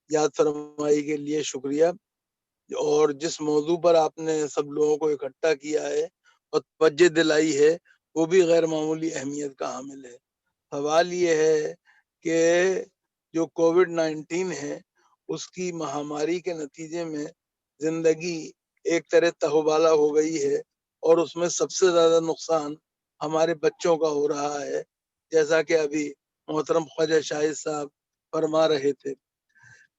یاد فرمائی کے لیے شکریہ، اور جس موضوع پر آپ نے سب لوگوں کو اکٹھا کیا ہے اور توجہ دلائی ہے وہ بھی غیر معمولی اہمیت کا حامل ہے۔ سوال یہ ہے کہ جو کووڈ-19 ہے اس کی مہاماری کے نتیجے میں زندگی ایک طرح تہوبالا ہو گئی ہے، اور اس میں سب سے زیادہ نقصان ہمارے بچوں کا ہو رہا ہے، جیسا کہ ابھی محترم خواجہ شاہد صاحب فرما رہے تھے۔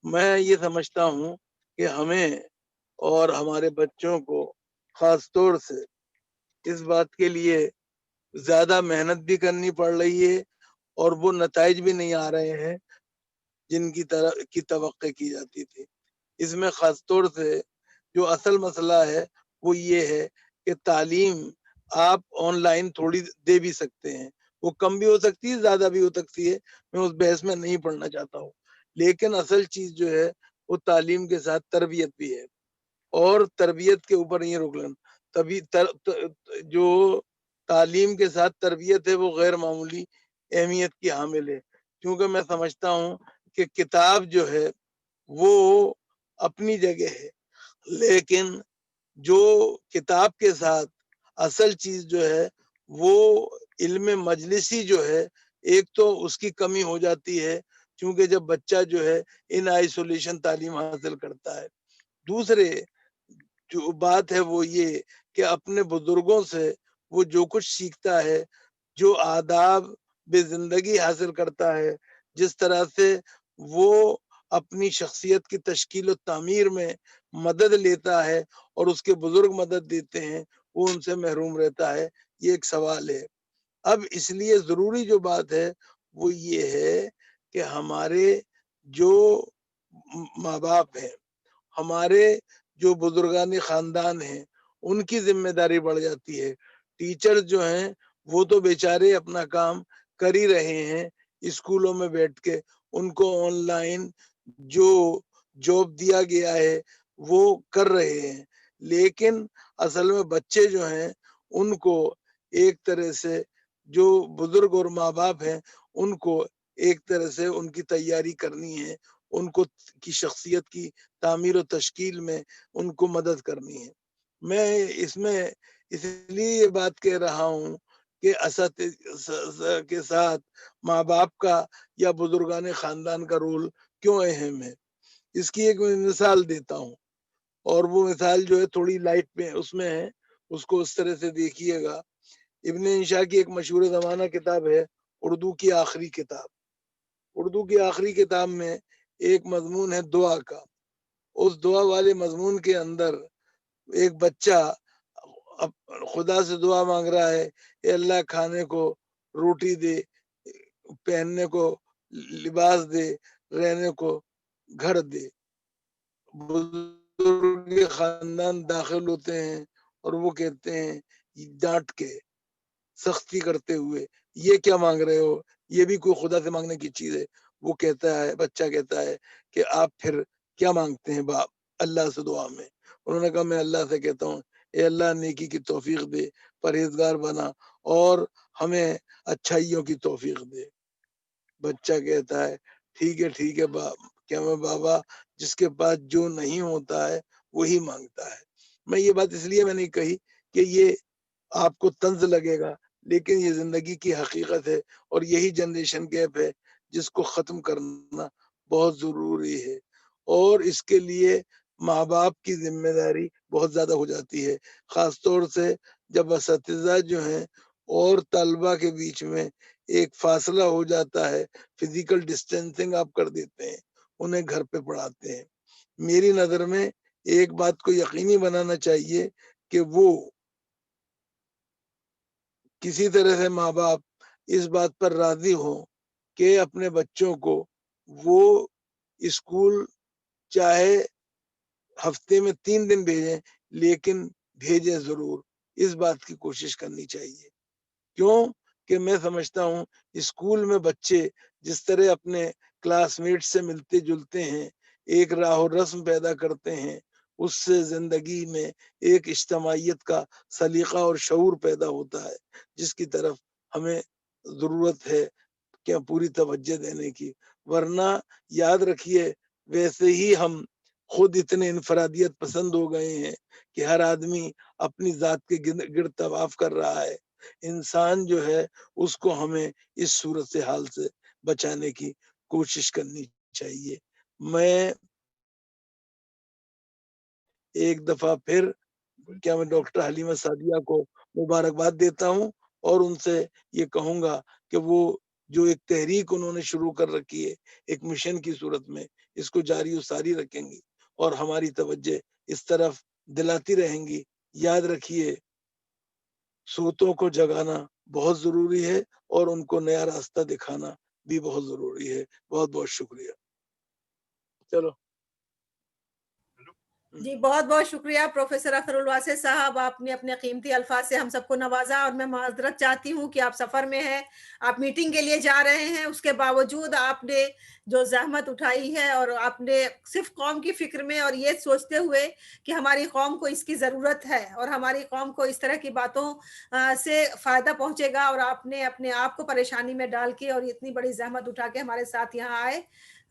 میں یہ سمجھتا ہوں کہ ہمیں اور ہمارے بچوں کو خاص طور سے اس بات کے لیے زیادہ محنت بھی کرنی پڑ رہی ہے، اور وہ نتائج بھی نہیں آ رہے ہیں جن کی توقع کی جاتی تھی۔ اس میں خاص طور سے جو اصل مسئلہ ہے وہ یہ ہے کہ تعلیم آپ آن لائن تھوڑی دے بھی سکتے ہیں، وہ کم بھی ہو سکتی ہے، زیادہ بھی ہو سکتی ہے، میں اس بحث میں نہیں پڑھنا چاہتا ہوں، لیکن اصل چیز جو ہے وہ تعلیم کے ساتھ تربیت بھی ہے، اور تربیت کے اوپر یہ روک لینا تبھی جو تعلیم کے ساتھ تربیت ہے وہ غیر معمولی اہمیت کی حامل ہے، کیونکہ میں سمجھتا ہوں کہ کتاب جو ہے وہ اپنی جگہ ہے، لیکن جو کتاب کے ساتھ اصل چیز جو ہے وہ علم مجلسی جو ہے، ایک تو اس کی کمی ہو جاتی ہے کیونکہ جب بچہ جو ہے ان آئسولیشن تعلیم حاصل کرتا ہے۔ دوسرے جو بات ہے وہ یہ کہ اپنے بزرگوں سے وہ جو کچھ سیکھتا ہے، جو آداب بے زندگی حاصل کرتا ہے، جس طرح سے وہ اپنی شخصیت کی تشکیل و تعمیر میں مدد لیتا ہے اور اس کے بزرگ مدد دیتے ہیں، وہ ان سے محروم رہتا ہے۔ یہ ایک سوال ہے۔ اب اس لیے ضروری جو بات ہے وہ یہ ہے کہ ہمارے جو ماں باپ ہیں، ہمارے جو بزرگان خاندان ہیں، ان کی ذمہ داری بڑھ جاتی ہے۔ ٹیچر جو ہیں وہ تو بیچارے اپنا کام کر ہی رہے ہیں اسکولوں میں بیٹھ کے، ان کو آن لائن جو جاب دیا گیا ہے وہ کر رہے ہیں، لیکن اصل میں بچے جو ہیں ان کو ایک طرح سے جو بزرگ اور ماں باپ ہیں ان کو ایک طرح سے ان کی تیاری کرنی ہے، ان کو کی شخصیت کی تعمیر و تشکیل میں ان کو مدد کرنی ہے۔ میں اس میں اس لیے یہ بات کہہ رہا ہوں کہ اساتذہ کے ساتھ ماں باپ کا یا بزرگان خاندان کا رول کیوں اہم ہے، اس کی ایک مثال دیتا ہوں، اور وہ مثال جو ہے تھوڑی لائٹ میں اس میں ہے، اس کو اس طرح سے دیکھیے گا۔ ابن انشا کی ایک مشہور زمانہ کتاب ہے اردو کی آخری کتاب۔ اردو کی آخری کتاب میں ایک مضمون ہے دعا کا۔ اس دعا والے مضمون کے اندر ایک بچہ خدا سے دعا مانگ رہا ہے، اے اللہ کھانے کو روٹی دے، پہننے کو لباس دے، رہنے کو گھر دے۔ بزرگ خاندان داخل ہوتے ہیں اور وہ کہتے ہیں ڈانٹ کے، سختی کرتے ہوئے، یہ کیا مانگ رہے ہو، یہ بھی کوئی خدا سے مانگنے کی چیز ہے؟ وہ کہتا ہے، بچہ کہتا ہے کہ آپ پھر کیا مانگتے ہیں باپ اللہ سے دعا میں؟ انہوں نے کہا میں اللہ سے کہتا ہوں اے اللہ نیکی کی توفیق دے، پرہیزگار بنا اور ہمیں اچھائیوں کی توفیق دے۔ بچہ کہتا ہے ٹھیک ہے باپ، کیا میں بابا جس کے پاس جو نہیں ہوتا ہے وہی مانگتا ہے۔ میں یہ بات اس لیے میں نہیں کہی کہ یہ آپ کو طنز لگے گا، لیکن یہ زندگی کی حقیقت ہے، اور یہی جنریشن گیپ ہے جس کو ختم کرنا بہت ضروری ہے، اور اس کے لیے ماں باپ کی ذمہ داری بہت زیادہ ہو جاتی ہے، خاص طور سے جب اساتذہ جو ہیں اور طلبہ کے بیچ میں ایک فاصلہ ہو جاتا ہے، فزیکل ڈسٹینسنگ آپ کر دیتے ہیں، انہیں گھر پہ پڑھاتے ہیں۔ میری نظر میں ایک بات کو یقینی بنانا چاہیے کہ وہ کسی طرح سے ماں باپ اس بات پر راضی ہوں کہ اپنے بچوں کو وہ اسکول چاہے ہفتے میں 3 دن بھیجیں، لیکن بھیجیں ضرور، اس بات کی کوشش کرنی چاہیے۔ کیوں کہ میں سمجھتا ہوں اسکول میں بچے جس طرح اپنے کلاس میٹ سے ملتے جلتے ہیں، ایک راہ و رسم پیدا کرتے ہیں، اس سے زندگی میں ایک اجتماعیت کا سلیقہ اور شعور پیدا ہوتا ہے، جس کی طرف ہمیں ضرورت ہے کہ پوری توجہ دینے کی۔ ورنہ یاد رکھیے ویسے ہی ہم خود اتنے انفرادیت پسند ہو گئے ہیں کہ ہر آدمی اپنی ذات کے گرد طواف کر رہا ہے. انسان جو ہے اس کو ہمیں اس صورتحال سے بچانے کی کوشش کرنی چاہیے. میں ایک دفعہ پھر میں ڈاکٹر حلیمہ سعدیہ کو مبارکباد دیتا ہوں اور ان سے یہ کہوں گا کہ وہ جو ایک تحریک انہوں نے شروع کر رکھی ہے ایک مشن کی صورت میں، اس کو جاری و ساری رکھیں گی اور ہماری توجہ اس طرف دلاتی رہیں گی. یاد رکھیے سوتوں کو جگانا بہت ضروری ہے اور ان کو نیا راستہ دکھانا بھی بہت ضروری ہے. بہت بہت شکریہ. چلو جی بہت بہت شکریہ پروفیسر اختر الواسع صاحب، آپ نے اپنے قیمتی الفاظ سے ہم سب کو نوازا. اور میں معذرت چاہتی ہوں کہ آپ سفر میں ہیں، آپ میٹنگ کے لیے جا رہے ہیں، اس کے باوجود آپ نے جو زحمت اٹھائی ہے اور آپ نے صرف قوم کی فکر میں اور یہ سوچتے ہوئے کہ ہماری قوم کو اس کی ضرورت ہے اور ہماری قوم کو اس طرح کی باتوں سے فائدہ پہنچے گا، اور آپ نے اپنے آپ کو پریشانی میں ڈال کے اور اتنی بڑی زحمت اٹھا کے ہمارے ساتھ یہاں آئے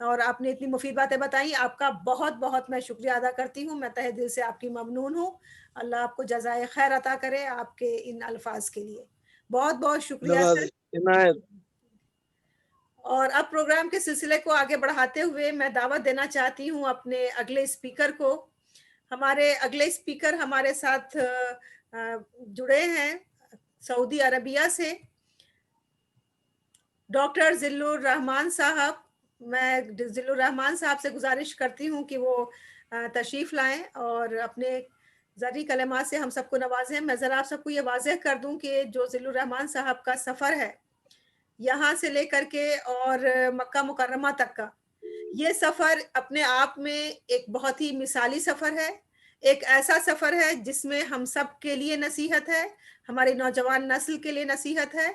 اور آپ نے اتنی مفید باتیں بتائیں. آپ کا بہت بہت میں شکریہ ادا کرتی ہوں. میں تہہ دل سے آپ کی ممنون ہوں. اللہ آپ کو جزائے خیر عطا کرے آپ کے ان الفاظ کے لیے. بہت بہت شکریہ سر. عنایت. اور اب پروگرام کے سلسلے کو آگے بڑھاتے ہوئے میں دعوت دینا چاہتی ہوں اپنے اگلے اسپیکر کو. ہمارے اگلے اسپیکر ہمارے ساتھ جڑے ہیں سعودی عربیہ سے، ڈاکٹر ذل الرحمان صاحب. میں ذل الرحمان صاحب سے گزارش کرتی ہوں کہ وہ تشریف لائیں اور اپنے ذری کلمات سے ہم سب کو نوازیں. میں ذرا آپ سب کو یہ واضح کر دوں کہ جو ذل الرحمان صاحب کا سفر ہے یہاں سے لے کر کے اور مکہ مکرمہ تک کا، یہ سفر اپنے آپ میں ایک بہت ہی مثالی سفر ہے. ایک ایسا سفر ہے جس میں ہم سب کے لیے نصیحت ہے، ہماری نوجوان نسل کے لیے نصیحت ہے